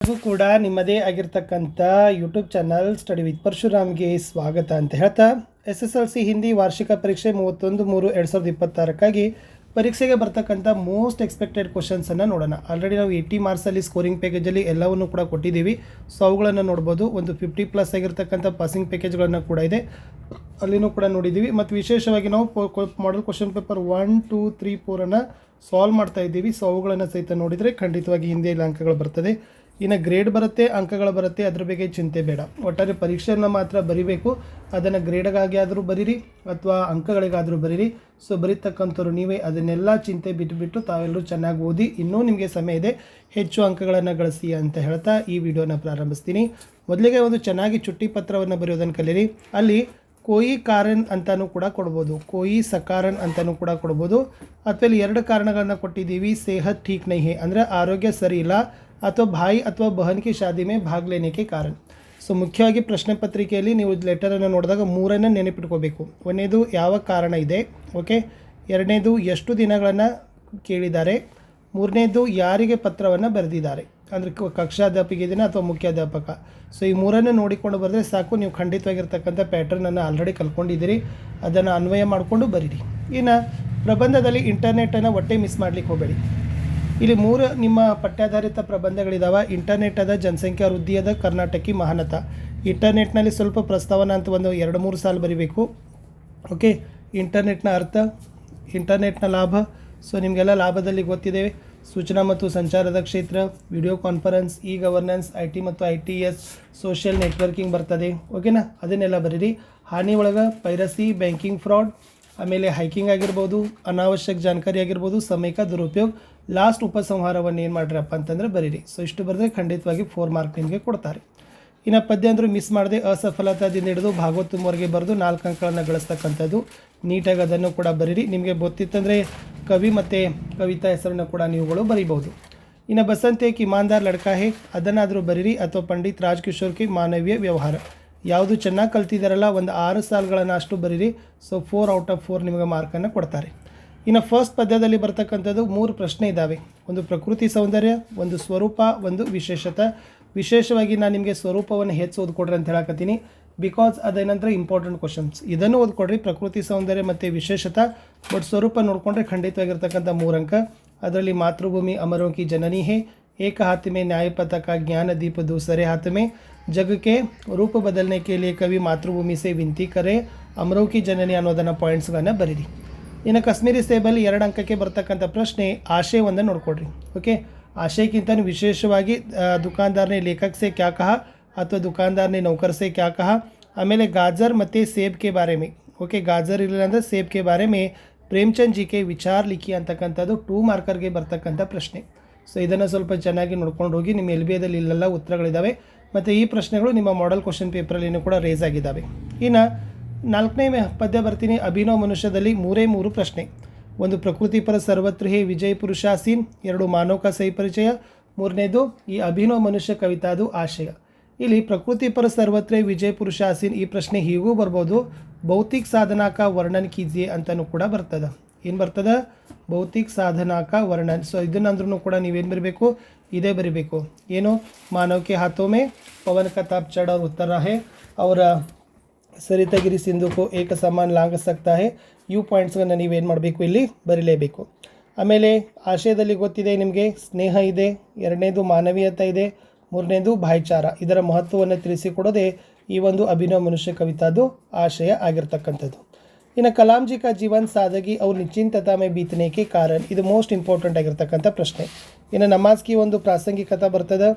ಕೂಡ ನಿಮ್ಮದೇ ಆಗಿರ್ತಕ್ಕಂಥ ಯೂಟ್ಯೂಬ್ ಚಾನಲ್ ಸ್ಟಡಿ ವಿತ್ ಪರಶುರಾಮ್ಗೆ ಸ್ವಾಗತ ಅಂತ ಹೇಳ್ತಾ SSLC ಹಿಂದಿ ವಾರ್ಷಿಕ ಪರೀಕ್ಷೆ 31/3/2026 ಪರೀಕ್ಷೆಗೆ ಬರ್ತಕ್ಕಂಥ ಮೋಸ್ಟ್ ಎಕ್ಸ್ಪೆಕ್ಟೆಡ್ ಕ್ವಶನ್ಸನ್ನು ನೋಡೋಣ. ಆಲ್ರೆಡಿ ನಾವು 80 ಮಾರ್ಕ್ಸಲ್ಲಿ ಸ್ಕೋರಿಂಗ್ ಪ್ಯಾಕೇಜಲ್ಲಿ ಎಲ್ಲವನ್ನು ಕೂಡ ಕೊಟ್ಟಿದ್ದೀವಿ. ಸೊ ಅವುಗಳನ್ನು ನೋಡ್ಬೋದು. ಒಂದು 50+ ಆಗಿರ್ತಕ್ಕಂಥ ಪಾಸಿಂಗ್ ಪ್ಯಾಕೇಜ್ಗಳನ್ನು ಕೂಡ ಇದೆ, ಅಲ್ಲಿನೂ ಕೂಡ ನೋಡಿದ್ದೀವಿ. ಮತ್ತು ವಿಶೇಷವಾಗಿ ನಾವು ಮಾಡೆಲ್ ಕ್ವಶನ್ ಪೇಪರ್ 1, 2, 3, 4 ಸಾಲ್ವ್ ಮಾಡ್ತಾ ಇದ್ದೀವಿ. ಸೊ ಅವುಗಳನ್ನು ಸಹಿತ ನೋಡಿದರೆ ಖಂಡಿತವಾಗಿ ಹಿಂದಿಯಲ್ಲಿ ಅಂಕಗಳು ಬರ್ತದೆ. ಇನ್ನು ಗ್ರೇಡ್ ಬರುತ್ತೆ, ಅಂಕಗಳು ಬರುತ್ತೆ, ಅದ್ರ ಬಗ್ಗೆ ಚಿಂತೆ ಬೇಡ. ಒಟ್ಟಾರೆ ಪರೀಕ್ಷೆಯನ್ನು ಮಾತ್ರ ಬರಿಬೇಕು. ಅದನ್ನು ಗ್ರೇಡ್ಗಾಗಿ ಆದರೂ ಬರೀರಿ ಅಥವಾ ಅಂಕಗಳಿಗಾದರೂ ಬರೀರಿ. ಸೊ ಬರೀತಕ್ಕಂಥವ್ರು ನೀವೇ. ಅದನ್ನೆಲ್ಲ ಚಿಂತೆ ಬಿಟ್ಟುಬಿಟ್ಟು ತಾವೆಲ್ಲರೂ ಚೆನ್ನಾಗಿ ಓದಿ, ಇನ್ನೂ ನಿಮಗೆ ಸಮಯ ಇದೆ, ಹೆಚ್ಚು ಅಂಕಗಳನ್ನು ಗಳಿಸಿ ಅಂತ ಹೇಳ್ತಾ ಈ ವಿಡಿಯೋನ ಪ್ರಾರಂಭಿಸ್ತೀನಿ. ಮೊದಲಿಗೆ ಒಂದು ಚೆನ್ನಾಗಿ ಚುಟ್ಟಿ ಪತ್ರವನ್ನು ಬರೆಯೋದನ್ನು ಕಲೀರಿ. ಅಲ್ಲಿ ಕೋಯಿ ಕಾರಣ ಅಂತಲೂ ಕೂಡ ಕೊಡ್ಬೋದು, ಕೋಯಿ ಸಕಾರಣ ಅಂತಲೂ ಕೂಡ ಕೊಡ್ಬೋದು. ಅಥವಾ ಇಲ್ಲಿ 2 ಕಾರಣಗಳನ್ನು ಕೊಟ್ಟಿದ್ದೀವಿ. ಸೇಹತ್ ಠೀಕ್ ನಹಿ ಹೈ ಅಂದರೆ ಆರೋಗ್ಯ ಸರಿ ಇಲ್ಲ, ಅಥವಾ ಭಾಯಿ ಅಥವಾ ಬಹನ್ ಕಿ ಶಾದಿ ಮೇ ಭಾಗ್ ಲೇನೆ ಕೆ ಕಾರಣ. ಸೊ ಮುಖ್ಯವಾಗಿ ಪ್ರಶ್ನೆ ಪತ್ರಿಕೆಯಲ್ಲಿ ನೀವು ಲೆಟರನ್ನು ನೋಡಿದಾಗ 3 ನೆನಪಿಟ್ಕೋಬೇಕು. ಒಂದನೇದು ಯಾವ ಕಾರಣ ಇದೆ, ಓಕೆ. ಎರಡನೇದು ಎಷ್ಟು ದಿನಗಳನ್ನು ಕೇಳಿದ್ದಾರೆ. ಮೂರನೇದು ಯಾರಿಗೆ ಪತ್ರವನ್ನು ಬರೆದಿದ್ದಾರೆ, ಅಂದರೆ ಕಕ್ಷಾಧ್ಯಾಪಕ ಇದನ್ನ ಅಥವಾ ಮುಖ್ಯಾಧ್ಯಾಪಕ. ಸೊ ಈ 3 ನೋಡಿಕೊಂಡು ಬರೆದ್ರೆ ಸಾಕು, ನೀವು ಖಂಡಿತವಾಗಿರ್ತಕ್ಕಂಥ ಪ್ಯಾಟರ್ನನ್ನು ಆಲ್ರೆಡಿ ಕಲ್ತ್ಕೊಂಡಿದ್ದೀರಿ. ಅದನ್ನು ಅನ್ವಯ ಮಾಡಿಕೊಂಡು ಬರೀರಿ. ಇನ್ನು ಪ್ರಬಂಧದಲ್ಲಿ ಇಂಟರ್ನೆಟನ್ನು ಒಟ್ಟೆ ಮಿಸ್ ಮಾಡಲಿಕ್ಕೆ ಹೋಗಬೇಡಿ. ಇಲ್ಲಿ 3 ನಿಮ್ಮ ಪಠ್ಯಾಧಾರಿತ ಪ್ರಬಂಧಗಳಿದ್ದಾವೆ. ಇಂಟರ್ನೆಟ್ ಅದ, ಜನಸಂಖ್ಯಾ ವೃದ್ಧಿ ಅದ, ಕರ್ನಾಟಕಿ ಮಹಾನತ. ಇಂಟರ್ನೆಟ್ನಲ್ಲಿ ಸ್ವಲ್ಪ ಪ್ರಸ್ತಾವನ ಅಂತ ಒಂದು 2-3 ಸಾಲು ಬರೀಬೇಕು, ಓಕೆ. ಇಂಟರ್ನೆಟ್ನ ಅರ್ಥ, ಇಂಟರ್ನೆಟ್ನ ಲಾಭ. ಸೊ ನಿಮಗೆಲ್ಲ ಲಾಭದಲ್ಲಿ ಗೊತ್ತಿದೆ. ಸೂಚನಾ ಮತ್ತು ಸಂಚಾರದ ಕ್ಷೇತ್ರ, ವಿಡಿಯೋ ಕಾನ್ಫರೆನ್ಸ್, ಗವರ್ನೆನ್ಸ್, IT ಮತ್ತು ITS, ಸೋಷಿಯಲ್ ನೆಟ್ವರ್ಕಿಂಗ್ ಬರ್ತದೆ, ಓಕೆನಾ. ಅದನ್ನೆಲ್ಲ ಬರೀರಿ. ಹಾನಿ ಒಳಗೆ ಪೈರಸಿ, ಬ್ಯಾಂಕಿಂಗ್ ಫ್ರಾಡ್, ಆಮೇಲೆ ಹೈಕಿಂಗ್ ಆಗಿರ್ಬೋದು, ಅನಾವಶ್ಯಕ ಜಾಣಕಾರಿ ಆಗಿರ್ಬೋದು, ಸಮಯಕ ದುರುಪಯೋಗ. ಲಾಸ್ಟ್ ಉಪಸಂಹಾರವನ್ನು ಏನು ಮಾಡಿರಪ್ಪ ಅಂತಂದರೆ ಬರೀರಿ. ಸೊ ಇಷ್ಟು ಬರೆದ್ರೆ ಖಂಡಿತವಾಗಿ 4 ಮಾರ್ಕ್ ನಿಮಗೆ ಕೊಡ್ತಾರೆ. ಇನ್ನು ಪದ್ಯ ಅಂದರೂ ಮಿಸ್ ಮಾಡದೆ ಅಸಫಲತಾದಿಂದ ಹಿಡಿದು ಭಾಗವತಂವರೆಗೆ ಬರೆದು 4 ಅಂಕಗಳನ್ನು ಗಳಿಸ್ತಕ್ಕಂಥದ್ದು. ನೀಟಾಗಿ ಅದನ್ನು ಕೂಡ ಬರೀರಿ. ನಿಮಗೆ ಗೊತ್ತಿತ್ತಂದರೆ ಕವಿ ಮತ್ತು ಕವಿತಾ ಹೆಸರನ್ನು ಕೂಡ ನೀವುಗಳು ಬರೀಬಹುದು. ಇನ್ನು ಬಸಂತ್ ಏಕ್ ಇಮಾನ್ದಾರ್ ಲಡ್ಕಾ ಹೇ ಅದನ್ನಾದರೂ ಬರೀರಿ. ಅಥವಾ ಪಂಡಿತ್ ರಾಜ್ಕಿಶೋರ್ ಕಿ ಮಾನವೀಯ ವ್ಯವಹಾರ. ಯಾವುದು ಚೆನ್ನಾಗಿ ಕಲ್ತಿದ್ದಾರಲ್ಲ, ಒಂದು 6 ಸಾಲುಗಳನ್ನು ಅಷ್ಟು ಬರೀರಿ. ಸೊ 4 ಔಟ್ ಆಫ್ 4 ನಿಮಗೆ ಮಾರ್ಕನ್ನು ಕೊಡ್ತಾರೆ. ಇನ್ನು ಫಸ್ಟ್ ಪದ್ಯದಲ್ಲಿ ಬರ್ತಕ್ಕಂಥದ್ದು 3 ಪ್ರಶ್ನೆ ಇದ್ದಾವೆ. ಒಂದು ಪ್ರಕೃತಿ ಸೌಂದರ್ಯ, ಒಂದು ಸ್ವರೂಪ, ಒಂದು ವಿಶೇಷತೆ. ವಿಶೇಷವಾಗಿ ನಾನು ನಿಮಗೆ ಸ್ವರೂಪವನ್ನು ಹೆಚ್ಚು ಓದ್ಕೊಡ್ರಿ ಅಂತ ಹೇಳಕತ್ತೀನಿ, ಬಿಕಾಸ್ ಅದೇನಂದ್ರೆ ಇಂಪಾರ್ಟೆಂಟ್ ಕ್ವಶನ್ಸ್. ಇದನ್ನು ಓದ್ಕೊಡ್ರಿ, ಪ್ರಕೃತಿ ಸೌಂದರ್ಯ ಮತ್ತು ವಿಶೇಷತೆ. ಬಟ್ ಸ್ವರೂಪ ನೋಡಿಕೊಂಡ್ರೆ ಖಂಡಿತವಾಗಿರ್ತಕ್ಕಂಥ 3 ಅಂಕ. ಅದರಲ್ಲಿ ಮಾತೃಭೂಮಿ ಅಮರೋं की जननी है, एक हाथ में न्याय पताका ज्ञान दीप दूसरे हाथ में, जग के रूप बदलने के लिए कवि मातृभूमि से विनती करे, अमरों की जननी ಅನ್ನೋದನ್ನು ಪಾಯಿಂಟ್ಸ್ಗಳನ್ನು ಬರೀರಿ. ಇನ್ನು ಕಾಶ್ಮೀರಿ ಸೇಬಲ್ಲಿ 2 ಅಂಕಕ್ಕೆ ಬರ್ತಕ್ಕಂಥ ಪ್ರಶ್ನೆ ಆಶಯವನ್ನು ನೋಡ್ಕೊಡ್ರಿ, ಓಕೆ. ಆಶಯಕ್ಕಿಂತ ವಿಶೇಷವಾಗಿ ದುಕಾನ್ದಾರ್ನೇ ಲೇಖಕ್ ಸೇ ಕ್ಯಾ ಕಹಾ ಅಥವಾ ದುಕಾನ್ದಾರ್ನೇ ನೌಕರ್ ಸೇ ಕ್ಯಾ ಕಹಾ. ಆಮೇಲೆ ಗಾಜರ್ ಮತ್ತು ಸೇಬ್ ಕೆ ಬಾರೆ ಮೇ, ಓಕೆ. ಗಾಜರ್ ಇರಲಿಲ್ಲ ಅಂದರೆ ಸೇಬ್ ಕೆ ಬಾರೆ ಮೇ ಪ್ರೇಮ್ಚಂದ್ ಜಿ ಕೆ ವಿಚಾರ್ ಲಿಖಿ ಅಂತಕ್ಕಂಥದ್ದು 2 ಮಾರ್ಕರ್ಗೆ ಬರ್ತಕ್ಕಂಥ ಪ್ರಶ್ನೆ. ಸೊ ಇದನ್ನು ಸ್ವಲ್ಪ ಚೆನ್ನಾಗಿ ನೋಡ್ಕೊಂಡು ಹೋಗಿ. ನಿಮ್ಮ LBAದಲ್ಲಿ ಇಲ್ಲೆಲ್ಲ ಉತ್ತರಗಳಿದ್ದಾವೆ. ಮತ್ತು ಈ ಪ್ರಶ್ನೆಗಳು ನಿಮ್ಮ ಮಾಡೆಲ್ ಕ್ವಶನ್ ಪೇಪರಲ್ಲಿನೂ ಕೂಡ ರೇಸ್ ಆಗಿದ್ದಾವೆ. ಇನ್ನು 4ನೇ ಪದ್ಯ ಬರ್ತೀನಿ. ಅಭಿನವ ಮನುಷ್ಯದಲ್ಲಿ 3 ಪ್ರಶ್ನೆ. ಒಂದು ಪ್ರಕೃತಿ ಪರ ಸರ್ವತ್ರ ಹೇ ವಿಜಯ ಪುರುಷಾಸೀನ್, 2 ಮಾನವ ಕಾ ಸಹಿ ಪರಿಚಯ, 3ನೇದು ಈ ಅಭಿನವ ಮನುಷ್ಯ ಕವಿತಾದು ಆಶಯ. ಇಲ್ಲಿ ಪ್ರಕೃತಿ ಪರ ಸರ್ವತ್ರ ವಿಜಯ ಪುರುಷಾಸೀನ್ ಈ ಪ್ರಶ್ನೆ ಹೀಗೂ ಬರ್ಬೋದು, ಭೌತಿಕ ಸಾಧನಾಕ ವರ್ಣನ್ ಕೀಜಿಯೇ ಅಂತಲೂ ಕೂಡ ಬರ್ತದೆ. ಏನು ಬರ್ತದೆ, ಭೌತಿಕ ಸಾಧನಾಕ ವರ್ಣನ್. ಸೊ ಇದನ್ನಂದ್ರೂ ಕೂಡ ನೀವೇನು ಬರೀಬೇಕು, ಇದೇ ಬರೀಬೇಕು. ಏನು, ಮಾನವಕ್ಕೆ ಹಾಥೋಮೆ ಪವನ್ ಕತಾಬ್ ಚಢ ಅವ್ರ ಉತ್ತರ ಹೇ, ಅವರ ಸರಿತಗಿರಿ ಸಿಂಧುಕು ಏಕ ಸಮಾನ ಲಾಂಘ ಸಕ್ತಾ ಹೇ. ಇವು ಪಾಯಿಂಟ್ಸ್ಗಳನ್ನು ನೀವೇನು ಮಾಡಬೇಕು, ಇಲ್ಲಿ ಬರೀಲೇಬೇಕು. ಆಮೇಲೆ ಆಶಯದಲ್ಲಿ ಗೊತ್ತಿದೆ ನಿಮಗೆ, ಸ್ನೇಹ ಇದೆ, 2ನೇದು ಮಾನವೀಯತೆ ಇದೆ, 3ನೇದು ಭಾಯ್ಚಾರ. ಇದರ ಮಹತ್ವವನ್ನು ತಿಳಿಸಿಕೊಡೋದೇ ಈ ಒಂದು ಅಭಿನವ ಮನುಷ್ಯ ಕವಿತಾದು ಆಶಯ ಆಗಿರ್ತಕ್ಕಂಥದ್ದು. ಇನ್ನು ಕಲಾಂಜಿ ಕಾ ಜೀವನ್ ಸಾದಗಿ ಅವ್ರ ನಿಶ್ಚಿಂತತಾ ಮೇ ಬೀತನೆ ಕೆ ಕಾರಣ. ಇದು ಮೋಸ್ಟ್ ಇಂಪಾರ್ಟೆಂಟ್ ಆಗಿರ್ತಕ್ಕಂಥ ಪ್ರಶ್ನೆ. ಇನ್ನು ನಮಾಜ್ಗೆ ಒಂದು ಪ್ರಾಸಂಗಿಕತೆ ಬರ್ತದೆ.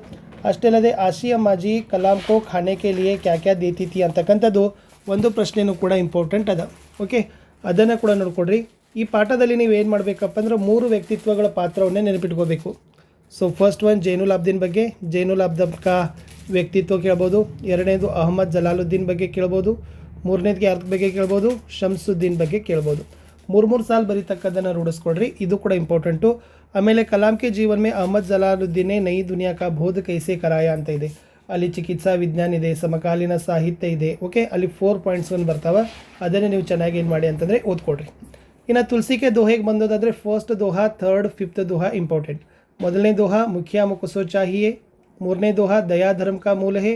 ಅಷ್ಟೇ ಅಲ್ಲದೆ ಆಶಿ ಅಮ್ಮಾಜಿ ಕಲಾಂ ಕೋ ಖಾನೆ ಕೆ ಲಿಯೇ ಕ್ಯಾ ಕ್ಯಾ ದೇತಿ ಥಿ ಅಂತಕ್ಕಂಥದ್ದು ಒಂದು ಪ್ರಶ್ನೆಯೂ ಕೂಡ ಇಂಪಾರ್ಟೆಂಟ್ ಅದ, ಓಕೆ. ಅದನ್ನು ಕೂಡ ನೋಡ್ಕೊಡ್ರಿ. ಈ ಪಾಠದಲ್ಲಿ ನೀವು ಏನು ಮಾಡಬೇಕಪ್ಪ ಅಂದ್ರೆ 3 ವ್ಯಕ್ತಿತ್ವಗಳ ಪಾತ್ರವನ್ನೇ ನೆನಪಿಟ್ಕೋಬೇಕು. ಸೊ ಫಸ್ಟ್ ಒನ್ ಜೈನುಲ್ ಅಬ್ದೀನ್ ಬಗ್ಗೆ, ಜೈನುಲ್ ಅಬ್ದೀನ್ ಕಾ ವ್ಯಕ್ತಿತ್ವ ಕೇಳ್ಬೋದು. 2ನೇದು ಅಹಮದ್ ಜಲಾಲುದ್ದೀನ್ ಬಗ್ಗೆ ಕೇಳ್ಬೋದು. 3ನೇದಕ್ಕೆ ಯಾರ ಬಗ್ಗೆ ಕೇಳ್ಬೋದು, ಶಂಸುದ್ದೀನ್ ಬಗ್ಗೆ ಕೇಳ್ಬೋದು. 3 ಸಾಲು ಬರೀತಕ್ಕದನ್ನು ರೂಢಿಸ್ಕೊಡ್ರಿ, ಇದು ಕೂಡ ಇಂಪಾರ್ಟೆಂಟು. ಆಮೇಲೆ ಕಲಾಂ ಕೆ ಜೀವನ್ ಮೇ ಅಹಮದ್ ಜಲಾಲುದ್ದೀನೇ ನೈ ದುನಿಯಾ ಕಾ ಬೋಧ್ ಕೈಸೆ ಕರಾಯ ಅಂತ ಇದೆ. ಅಲ್ಲಿ ಚಿಕಿತ್ಸಾ ವಿಜ್ಞಾನ ಇದೆ, ಸಮಕಾಲೀನ ಸಾಹಿತ್ಯ ಇದೆ, ಓಕೆ. ಅಲ್ಲಿ 4 ಪಾಯಿಂಟ್ಸ್ ಬರ್ತಾವೆ. ಅದನ್ನೇ ನೀವು ಚೆನ್ನಾಗಿ ಏನು ಮಾಡಿ ಅಂತಂದರೆ ಓದ್ಕೊಡ್ರಿ. ಇನ್ನು ತುಳಸಿಕೆ ದೋಹೆಗೆ ಬಂದೋದಾದರೆ ಫಸ್ಟ್ ದೋಹಾ, 3rd, 5th ದೋಹಾ ಇಂಪಾರ್ಟೆಂಟ್. ಮೊದಲನೇ ದೋಹಾ ಮುಖ್ಯ ಮುಕುಸೋ ಚಾಹಿಯೇ, ಮೂರನೇ ದೋಹ ದಯಾ ಧರ್ಮ ಕಾ ಮೂಲ ಹೇ,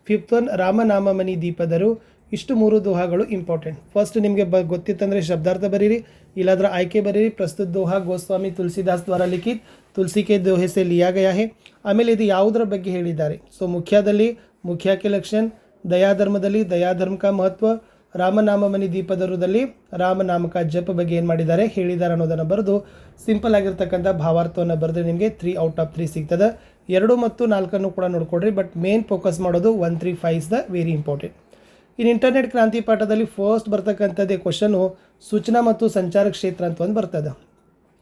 ಫಿಫ್ತ್ ಒನ್ ರಾಮನಾಮ ಮನಿ ದೀಪದರು. ಇಷ್ಟು 3 ದೋಹಾಗಳು ಇಂಪಾರ್ಟೆಂಟ್. ಫಸ್ಟ್ ನಿಮಗೆ ಗೊತ್ತಿತ್ತಂದರೆ ಶಬ್ದಾರ್ಥ ಬರೀರಿ, ಇಲ್ಲಾಂದ್ರೆ ಆಯ್ಕೆ ಬರೀರಿ. ಪ್ರಸ್ತುತ ದೋಹಾ ಗೋಸ್ವಾಮಿ ತುಳಸಿದಾಸ್ ದ್ವಾರ ಲಿಖಿತ್ ತುಳಸಿ ಕೆ ದೋಹೆ ಸೆ ಲಿಯಾ ಗಯಾ ಹೇ. ಆಮೇಲೆ ಇದು ಯಾವುದರ ಬಗ್ಗೆ ಹೇಳಿದ್ದಾರೆ? ಸೊ ಮುಖ್ಯದಲ್ಲಿ ಮುಖ್ಯ ಕೆ ಲಕ್ಷಣ, ದಯಾಧರ್ಮದಲ್ಲಿ ದಯಾಧರ್ಮ ಕಾ ಮಹತ್ವ, ರಾಮನಾಮ ಮನಿ ದೀಪದರುದಲ್ಲಿ ರಾಮನಾಮಕ ಜಪ ಬಗ್ಗೆ ಏನು ಮಾಡಿದ್ದಾರೆ ಹೇಳಿದ್ದಾರೆ ಅನ್ನೋದನ್ನು ಬರೆದು ಸಿಂಪಲ್ ಆಗಿರ್ತಕ್ಕಂಥ ಭಾವಾರ್ಥವನ್ನು ಬರೆದ್ರೆ ನಿಮಗೆ 3 ಔಟ್ ಆಫ್ 3 ಸಿಗ್ತದೆ. 2 ಮತ್ತು 4 ಕೂಡ ನೋಡ್ಕೊಡ್ರಿ, ಬಟ್ ಮೇನ್ ಫೋಕಸ್ ಮಾಡೋದು 1, 3, 5 ಇಸ್ ದ ವೆರಿ ಇಂಪಾರ್ಟೆಂಟ್. ಇನ್ನು ಇಂಟರ್ನೆಟ್ ಕ್ರಾಂತಿ ಪಾಠದಲ್ಲಿ ಫಸ್ಟ್ ಬರ್ತಕ್ಕಂಥದ್ದೇ ಕ್ವಶನು ಸೂಚನಾ ಮತ್ತು ಸಂಚಾರ ಕ್ಷೇತ್ರ ಅಂತ ಒಂದು ಬರ್ತದೆ.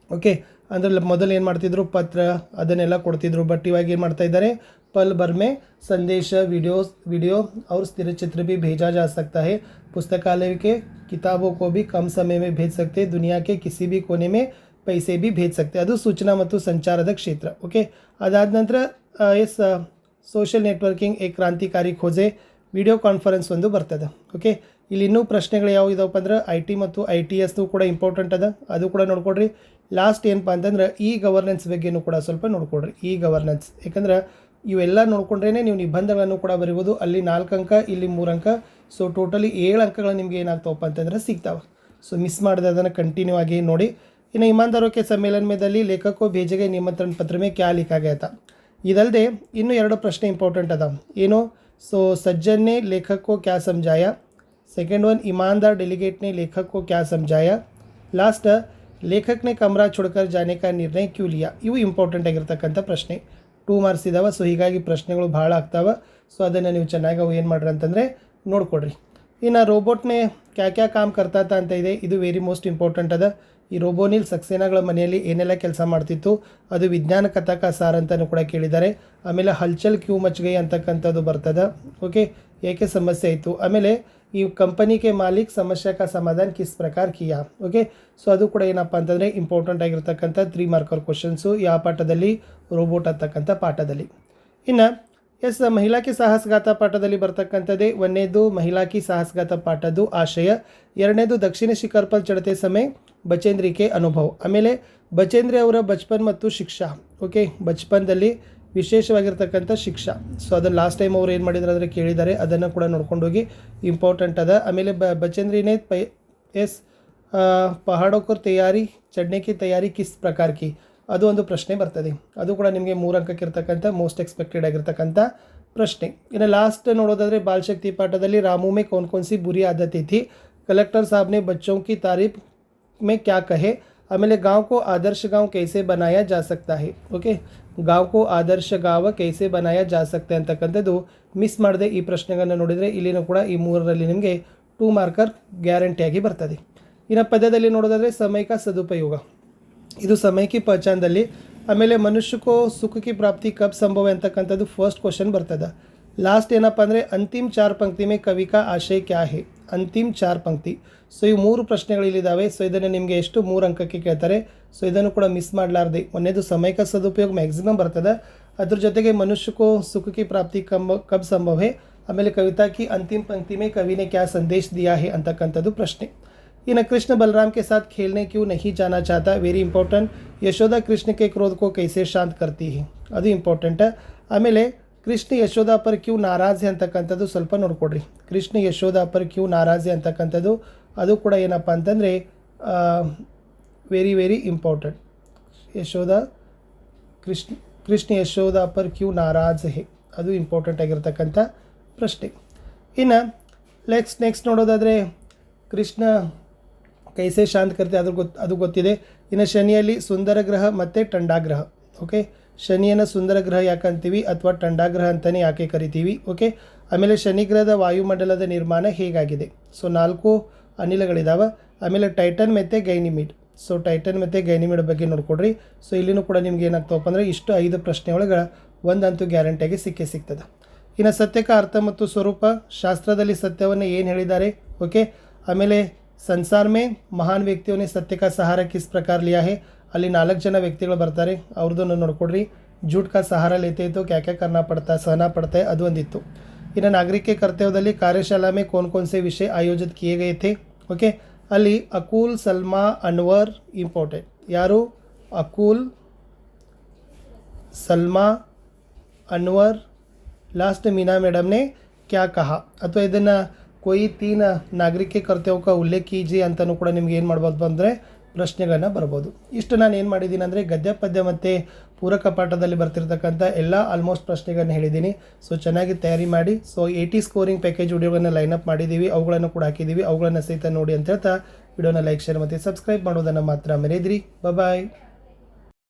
ಓಕೆ, ಅಂದರೆ ಮೊದಲು ಏನು ಮಾಡ್ತಿದ್ರು, ಪತ್ರ ಅದನ್ನೆಲ್ಲ ಕೊಡ್ತಿದ್ರು. ಬಟ್ ಇವಾಗ ಏನು ಮಾಡ್ತಾ ಇದ್ದಾರೆ, पल भर में संदेश वीडियो और स्थिर चित्र भी भेजा जा सकता है. पुस्तकालय के किताबों को भी कम समय में भेज सकते हैं. दुनिया के किसी भी कोने में पैसे भी भेज सकते हैं. ಅದು ಸೂಚನಾ ಮತ್ತು ಸಂಚಾರದ ಕ್ಷೇತ್ರ. ಓಕೆ, ಅದಾದ ನಂತರ ಎಸ್ ಸೋಷಿಯಲ್ ನೆಟ್ವರ್ಕಿಂಗ್ ಏ ಕ್ರಾಂತಿಕಾರಿ ಖೋಜೆ, ವಿಡಿಯೋ ಕಾನ್ಫರೆನ್ಸ್ ಒಂದು ಬರ್ತದೆ. ಓಕೆ, ಇಲ್ಲಿ ಇನ್ನೂ ಪ್ರಶ್ನೆಗಳು ಯಾವ ಇದಾವಪ್ಪ ಅಂದ್ರೆ IT ಮತ್ತು ITS ಕೂಡ ಇಂಪಾರ್ಟೆಂಟ್ ಅದ, ಅದು ಕೂಡ ನೋಡ್ಕೊಡ್ರಿ. ಲಾಸ್ಟ್ ಏನಪ್ಪ ಅಂತಂದ್ರೆ ಈ ಗವರ್ನೆನ್ಸ್ ಬಗ್ಗೆನೂ ಕೂಡ ಸ್ವಲ್ಪ ನೋಡ್ಕೊಡ್ರಿ. ಈ ಗವರ್ನೆನ್ಸ್ ಯಾಕಂದ್ರೆ ಇವೆಲ್ಲ ನೋಡ್ಕೊಂಡ್ರೇ ನೀವು ನಿಬಂಧಗಳನ್ನು ಕೂಡ ಬರೀಬೋದು. ಅಲ್ಲಿ 4 ಅಂಕ, ಇಲ್ಲಿ 3 ಅಂಕ. ಸೊ ಟೋಟಲಿ 7 ಅಂಕಗಳು ನಿಮಗೆ ಏನಾಗ್ತಾವಪ್ಪ ಅಂತಂದ್ರೆ ಸಿಗ್ತಾವೆ. ಸೊ ಮಿಸ್ ಮಾಡಿದೆ ಅದನ್ನು ಕಂಟಿನ್ಯೂ ಆಗಿ ನೋಡಿ. ಇನ್ನು ईमानदारों के सम्मेलन में ದಲ್ಲಿ ಲೇಖಕೋ भेजे गए निमंत्रण पत्र में क्या लिखा गया था. ಇದಲ್ಲದೆ ಇನ್ನೂ 2 ಪ್ರಶ್ನೆ ಇಂಪಾರ್ಟೆಂಟ್ ಅದಾವೆ. ಏನು? ಸೊ सज्जन ने लेखक को क्या समझाया. सेकंड वन, ईमानदार डेलीगेट ने लेखक को क्या समझाया. लास्ट, लेखक ने कमरा छोड़कर जाने का निर्णय क्यों लिया. ಇವು ಇಂಪಾರ್ಟೆಂಟ್ ಆಗಿರ್ತಕ್ಕಂಥ ಪ್ರಶ್ನೆ. 2 ಮಾರ್ಕ್ಸ್ ಇದಾವೆ. ಸೊ ಹೀಗಾಗಿ ಪ್ರಶ್ನೆಗಳು ಭಾಳ ಆಗ್ತಾವೆ. ಸೊ ಅದನ್ನು ನೀವು ಚೆನ್ನಾಗಿ ಅವು ಏನು ಮಾಡ್ರಿ ಅಂತಂದರೆ ನೋಡ್ಕೊಡ್ರಿ. ಇನ್ನು ರೋಬೋಟ್ನೇ ಕ್ಯಾ ಕ್ಯಾ ಕಾಮ್ ಕರ್ತಾತ ಅಂತ ಇದೆ, ಇದು ವೆರಿ ಮೋಸ್ಟ್ ಇಂಪಾರ್ಟೆಂಟ್ ಅದ. ಈ ರೋಬೋನಿಲ್ ಸಕ್ಸೇನಾಗಳ ಮನೆಯಲ್ಲಿ ಏನೆಲ್ಲ ಕೆಲಸ ಮಾಡ್ತಿತ್ತು, ಅದು ವಿಜ್ಞಾನ ಕಥಾ ಸಾರ ಅಂತಲೂ ಕೂಡ ಕೇಳಿದ್ದಾರೆ. ಆಮೇಲೆ ಹಲ್ಚಲ್ ಕ್ಯೂ ಮಚ್ಗೈ ಅಂತಕ್ಕಂಥದ್ದು ಬರ್ತದೆ. ಓಕೆ, ಏಕೆ ಸಮಸ್ಯೆ ಆಯಿತು. ಆಮೇಲೆ ಈ ಕಂಪನಿಗೆ ಮಾಲೀಕ್ ಸಮಸ್ಯೆ ಕಾ ಸಮಾಧಾನ ಕಿಸ್ ಪ್ರಕಾರ ಕಿಯಾ. ಓಕೆ, ಸೊ ಅದು ಕೂಡ ಏನಪ್ಪ ಅಂತಂದರೆ ಇಂಪಾರ್ಟೆಂಟ್ ಆಗಿರ್ತಕ್ಕಂಥ 3 ಮಾರ್ಕರ್ ಕ್ವಶನ್ಸು ಯಾವ ಪಾಠದಲ್ಲಿ, ರೋಬೋಟ್ ಅಂತಕ್ಕಂಥ ಪಾಠದಲ್ಲಿ. ಇನ್ನು ಎಸ್ ಮಹಿಳಾ ಕಿ ಸಾಹಸಗಾಥ ಪಾಠದಲ್ಲಿ ಬರ್ತಕ್ಕಂಥದ್ದೇ. 1ನೇದು ಮಹಿಳಾ ಕಿ ಸಾಹಸಗಾಥ ಪಾಠದ್ದು ಆಶಯ, 2ನೇದು ದಕ್ಷಿಣ ಶಿಖರ್ ಪರ್ ಚढ़ते समय ಬಚೇಂದ್ರಿ ಕೆ ಅನುಭವ. ಆಮೇಲೆ ಬಚೇಂದ್ರಿ ಅವರ ಬಚ್ಪನ್ ಮತ್ತು ಶಿಕ್ಷಾ. ಓಕೆ, ಬಚ್ಪನ್ದಲ್ಲಿ ವಿಶೇಷವಾಗಿರ್ತಕ್ಕಂಥ ಶಿಕ್ಷಾ. ಸೊ ಅದನ್ನು ಲಾಸ್ಟ್ ಟೈಮ್ ಅವ್ರು ಏನು ಮಾಡಿದ್ರು ಅಂದರೆ ಕೇಳಿದ್ದಾರೆ, ಅದನ್ನು ಕೂಡ ನೋಡ್ಕೊಂಡು ಹೋಗಿ, ಇಂಪಾರ್ಟೆಂಟ್ ಅದ. ಆಮೇಲೆ ಬಚೇಂದ್ರಿನೇ ಎಸ್ ಪಹಾಡೋ ಕರ್ ತಯಾರಿ ಚढ़ने की तैयारी किस प्रकार की, ಅದು ಒಂದು ಪ್ರಶ್ನೆ ಬರ್ತದೆ. ಅದು ಕೂಡ ನಿಮಗೆ 3 ಅಂಕಕ್ಕೆ ಇರ್ತಕ್ಕಂಥ ಮೋಸ್ಟ್ ಎಕ್ಸ್ಪೆಕ್ಟೆಡ್ ಆಗಿರ್ತಕ್ಕಂಥ ಪ್ರಶ್ನೆ. ಇನ್ನು ಲಾಸ್ಟ್ ನೋಡೋದಾದರೆ ಬಾಲಶಕ್ತಿ ಪಾಠದಲ್ಲಿ ರಾಮು ಮೇ ಕೌನ್ ಕೌನ್ ಸಿ ಬುರಿ ಆದತೆ ಥಿ, ಕಲೆಕ್ಟರ್ ಸಾಬ್ ನೆ ಬಚ್ಚೋं की तारीफ में क्या कहे. ಆಮೇಲೆ गांव को आदर्श गांव कैसे बनाया जा सकता है. ಓಕೆ, गांव को आदर्श गांव कैसे बनाया जा सकता है ಅಂತಕ್ಕಂಥದ್ದು ಮಿಸ್ ಮಾಡದೆ ಈ ಪ್ರಶ್ನೆಗಳನ್ನು ನೋಡಿದರೆ ಇಲ್ಲಿನೂ ಕೂಡ ಈ 3ರಲ್ಲಿ ನಿಮಗೆ 2 ಮಾರ್ಕರ್ ಗ್ಯಾರಂಟಿಯಾಗಿ ಬರ್ತದೆ. ಇನ್ನು ಪದ್ಯದಲ್ಲಿ ನೋಡೋದಾದರೆ ಸಮಯ ಕಾ ಸದುಪಯೋಗ, ಇದು ಸಮಯ ಕಿ ಪಹಚಾನದಲ್ಲಿ. ಆಮೇಲೆ ಮನುಷ್ಯಕೋ ಸುಖ ಕಿ ಪ್ರಾಪ್ತಿ ಕಬ್ ಸಂಭವ ಅಂತಕ್ಕಂಥದ್ದು ಫಸ್ಟ್ ಕ್ವಶನ್ ಬರ್ತದೆ. ಲಾಸ್ಟ್ ಏನಪ್ಪ ಅಂದರೆ ಅಂತಿಮ್ 4 ಪಂಕ್ತಿ ಮೇ ಕವಿ ಕಾ ಆಶಯ ಕ್ಯಾ ಹೇ, ಅಂತಿಮ್ 4 ಪಂಕ್ತಿ. ಸೊ ಈ 3 ಪ್ರಶ್ನೆಗಳು ಇಲ್ಲಿದ್ದಾವೆ. ಸೊ ಇದನ್ನು ನಿಮಗೆ ಎಷ್ಟು 3 ಅಂಕಕ್ಕೆ ಕೇಳ್ತಾರೆ. ಸೊ ಇದನ್ನು ಕೂಡ ಮಿಸ್ ಮಾಡಲಾರ್ದೆ. 1ನೇದು ಸಮಯ ಕಾ ಸದುಪಯೋಗ ಮ್ಯಾಕ್ಸಿಮಮ್ ಬರ್ತದೆ, ಅದ್ರ ಜೊತೆಗೆ ಮನುಷ್ಯಕೋ ಸುಖ ಕಿ ಪ್ರಾಪ್ತಿ ಕಬ್ ಸಂಭವ ಹೇ, ಆಮೇಲೆ ಕವಿತಾ ಕಿ ಅಂತಿಮ್ ಪಂಕ್ತಿ ಮೇ ಕವಿನೇ ಕ್ಯಾ ಸಂದೇಶ ದಿಯಾ ಹೇ ಅಂತಕ್ಕಂಥದ್ದು ಪ್ರಶ್ನೆ. ಇನ್ನು कृष्ण बलराम के साथ खेलने क्यों नहीं जाना चाहता, ವೆರಿ ಇಂಪಾರ್ಟೆಂಟ್. ಯಶೋಧ ಕೃಷ್ಣ ಕೆ ಕ್ರೋಧ ಕೋ ಕೈಸೆ ಶಾಂತ್ ಕರ್ತಿ ಹೇ, ಅದು ಇಂಪಾರ್ಟೆಂಟ್. ಆಮೇಲೆ ಕೃಷ್ಣ ಯಶೋಧ ಪರ್ ಕ್ಯೂ ನಾರಾಜೆ ಅಂತಕ್ಕಂಥದ್ದು ಸ್ವಲ್ಪ ನೋಡ್ಕೊಡ್ರಿ. ಕೃಷ್ಣ ಯಶೋಧ ಪರ್ ಕ್ಯೂ ನಾರಾಜೆ ಅಂತಕ್ಕಂಥದ್ದು ಅದು ಕೂಡ ಏನಪ್ಪ ಅಂತಂದರೆ very very important. Yashoda Krishna Yashoda ಪರ್ ಕ್ಯೂ ನಾರಾಜ್ ಹೇ, ಅದು ಇಂಪಾರ್ಟೆಂಟ್ ಆಗಿರ್ತಕ್ಕಂಥ ಪ್ರಶ್ನೆ. ಇನ್ನು ನೆಕ್ಸ್ಟ್ ನೋಡೋದಾದರೆ ಕೃಷ್ಣ ಕೈಸೆ ಶಾಂತ್ ಕರ್ತೆ ಅದು ಗೊತ್ತಿದೆ. ಇನ್ನು ಶನಿಯಲ್ಲಿ ಸುಂದರ ಗ್ರಹ ಮತ್ತು ಟಂಡಾಗ್ರಹ. ಓಕೆ, ಶನಿಯನ್ನು ಸುಂದರ ಗ್ರಹ ಯಾಕೆ ಅಂತೀವಿ ಅಥವಾ ಟಂಡಾಗ್ರಹ ಅಂತಲೇ ಯಾಕೆ ಕರಿತೀವಿ. ಓಕೆ, ಆಮೇಲೆ ಶನಿಗ್ರಹದ ವಾಯುಮಂಡಲದ ನಿರ್ಮಾಣ ಹೇಗಾಗಿದೆ. ಸೊ 4 ಅನಿಲಗಳಿದ್ದಾವೆ. ಆಮೇಲೆ ಟೈಟನ್ ಮತ್ತು ಗೈನಿಮಿಡ್. ಸೊ ಟೈಟನ್ ಮತ್ತು ಗೈನಿಮಿಡ್ ಬಗ್ಗೆ ನೋಡ್ಕೊಡ್ರಿ. ಸೊ ಇಲ್ಲಿನೂ ಕೂಡ ನಿಮ್ಗೆ ಏನಾಗ್ತಾವಪ್ಪ ಅಂದರೆ ಇಷ್ಟು 5 ಪ್ರಶ್ನೆ ಒಳಗೆ ಒಂದಂತೂ ಗ್ಯಾರಂಟಿಯಾಗಿ ಸಿಗ್ತದೆ. ಇನ್ನು ಸತ್ಯಕ ಅರ್ಥ ಮತ್ತು ಸ್ವರೂಪ, ಶಾಸ್ತ್ರದಲ್ಲಿ ಸತ್ಯವನ್ನು ಏನು ಹೇಳಿದ್ದಾರೆ. ಓಕೆ, ಆಮೇಲೆ ಸಂಸಾರ ಮೇ ಮಹಾನ್ ವ್ಯಕ್ತಿಯವನ್ನೇ ಸತ್ಯ ಕಾ ಸಹಾರ ಕಿಸ್ ಪ್ರಕಾರ ಲಿಯಾ ಹೇ, ಅಲ್ಲಿ 4 ಜನ ವ್ಯಕ್ತಿಗಳು ಬರ್ತಾರೆ, ಅವ್ರದ್ದನ್ನು ನೋಡ್ಕೊಡ್ರಿ. झूठ का सहारा लेते तो क्या क्या करना पड़ता है, सहना पड़ता है, ಅದು ಒಂದಿತ್ತು. ಇನ್ನು ನಾಗರಿಕ ಕರ್ತವ್ಯದಲ್ಲಿ ಕಾರ್ಯಶಾಲಾ ಮೇ कौन कौन से विषय आयोजित किए गए थे. ಓಕೆ, ಅಲ್ಲಿ ಅಕೂಲ್, ಸಲ್ಮಾ, ಅನ್ವರ್ ಇಂಪಾರ್ಟೆಂಟ್. ಯಾರು? ಅಕೂಲ್, ಸಲ್ಮಾ, अनवर लास्ट में मीना मैडम ने क्या कहा ಅಥವಾ ಇದನ್ನು कोई 3 ನಾಗರಿಕ ಕರ್ತವ್ಯಕ ಉಲ್ಲೇಖ ಕೀಜಿ ಅಂತಲೂ ಕೂಡ ನಿಮ್ಗೆ ಏನು ಮಾಡ್ಬೋದು ಅಂದರೆ ಪ್ರಶ್ನೆಗಳನ್ನ ಬರ್ಬೋದು. ಇಷ್ಟು ನಾನು ಏನು ಮಾಡಿದ್ದೀನಿ ಅಂದರೆ ಗದ್ಯ ಪದ್ಯ ಮತ್ತು ಪೂರಕ ಪಾಠದಲ್ಲಿ ಬರ್ತಿರ್ತಕ್ಕಂಥ ಎಲ್ಲ ಆಲ್ಮೋಸ್ಟ್ ಪ್ರಶ್ನೆಗಳನ್ನ ಹೇಳಿದ್ದೀನಿ. ಸೊ ಚೆನ್ನಾಗಿ ತಯಾರಿ ಮಾಡಿ. ಸೊ 80 ಸ್ಕೋರಿಂಗ್ ಪ್ಯಾಕೇಜ್ ವಿಡಿಯೋಗಳನ್ನ ಲೈನಪ್ ಮಾಡಿದ್ದೀವಿ, ಅವುಗಳನ್ನು ಕೂಡ ಹಾಕಿದ್ದೀವಿ, ಅವುಗಳನ್ನು ಸಹಿತ ನೋಡಿ ಅಂತ ಹೇಳ್ತಾ ವಿಡಿಯೋನ ಲೈಕ್ ಶೇರ್ ಮತ್ತು ಸಬ್ಸ್ಕ್ರೈಬ್ ಮಾಡೋದನ್ನು ಮಾತ್ರ ಮರೆಯದಿರಿ. ಬಾಯ್.